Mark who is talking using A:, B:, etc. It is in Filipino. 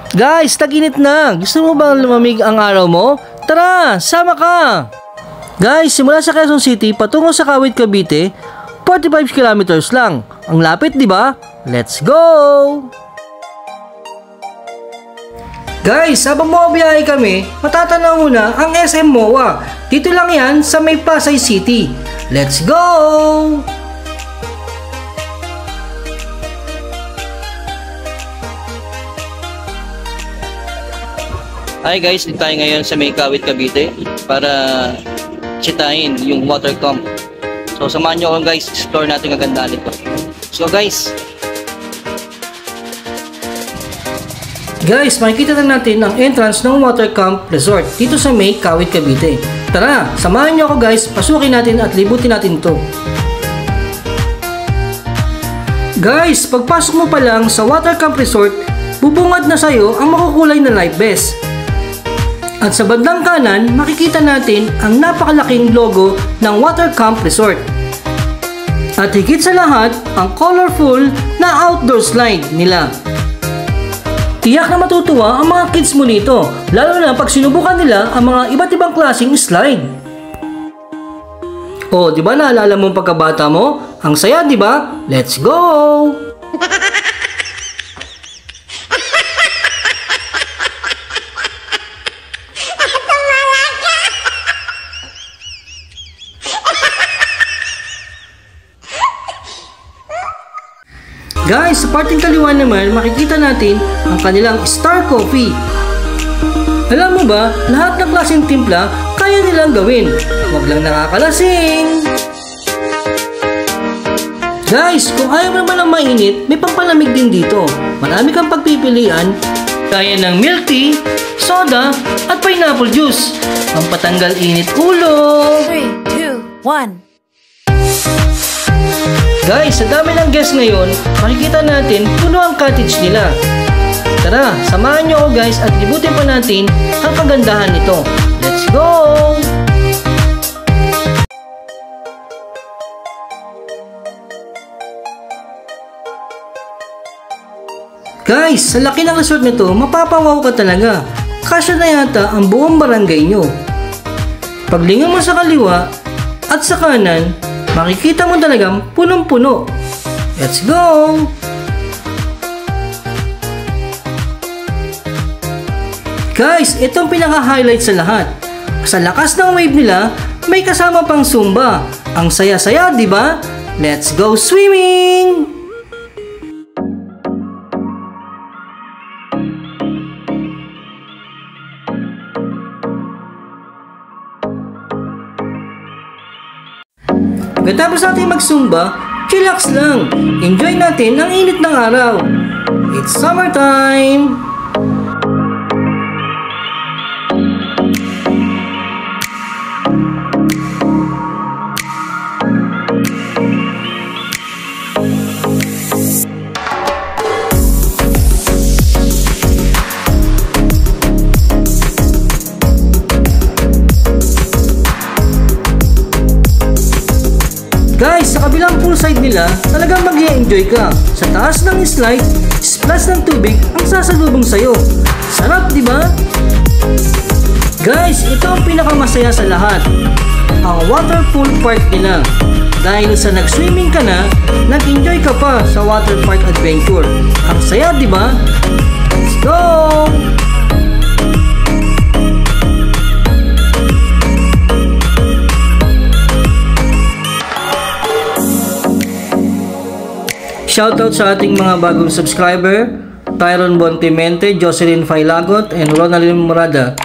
A: Guys, tag-init na. Gusto mo bang lumamig ang araw mo? Tara, sama ka! Guys, simula sa Quezon City patungo sa Kawit, Cavite, 45 kilometers lang. Ang lapit, di ba? Let's go! Guys, habang bumabiyahe kami, matatanaw muna ang SM MOA. Dito lang yan sa may Pasay City. Let's go!
B: Hi guys, dito tayo ngayon sa may Kawit, Cavite para tsitahin yung water pump. So samahan nyo ako guys, explore natin ang ganda nito. So guys,
A: makikita na natin ang entrance ng Water Camp Resort dito sa may Kawit, Cavite. Tara, samahan nyo ako guys, pasukin natin at libutin natin to. Guys, pagpasok mo pa lang sa Water Camp Resort, bubungad na sa'yo ang makukulay na life vest. At sa bandang kanan, makikita natin ang napakalaking logo ng Water Camp Resort. At higit sa lahat, ang colorful na outdoor slide nila. Tiyak na matutuwa ang mga kids mo nito, lalo na pag sinubukan nila ang mga iba't ibang klaseng slide. Oh, di ba naalala mo pagkabata mo? Ang saya, di ba? Let's go! Guys, sa parting kaliwa naman, makikita natin ang kanilang Star Coffee. Alam mo ba, lahat ng klaseng timpla kaya nilang gawin. Huwag lang nakakalasing. Guys, kung ayaw mo naman ng mainit, may pampalamig din dito. Marami kang pagpipilian, kaya ng milk tea, soda, at pineapple juice. Ang patanggal init ulo.
C: 3, 2, 1.
A: Guys, sa dami ng guests ngayon, makikita natin puno ang cottage nila. Tara, samahan nyo ako guys at libutin pa natin ang kagandahan nito. Let's go! Guys, sa laki ng resort nito, mapapawaw ka talaga. Kasya na yata ang buong barangay nyo. Paglingon mo sa kaliwa at sa kanan, makikita mo talagang punong-puno. Let's go! Guys, itong pinaka-highlight sa lahat. Sa lakas ng wave nila, may kasama pang Zumba. Ang saya-saya, di ba? Let's go swimming! Pagkatapos natin mag-Zumba, chillax lang. Enjoy natin ang init ng araw. It's summertime! Guys, sa kabilang poolside nila, talagang mag-i-enjoy ka. Sa taas ng slide, splash ng tubig ang sasalubong sa'yo. Sarap, di ba? Guys, ito ang pinakamasaya sa lahat. Ang water pool park nila. Dahil sa nag-swimming ka na, nag-enjoy ka pa sa water park adventure. Ang saya, di ba? Let's go! Shoutout sa ating mga bagong subscriber, Tyron Bontimente, Jocelyn Failagot, and Ronaldin Morada.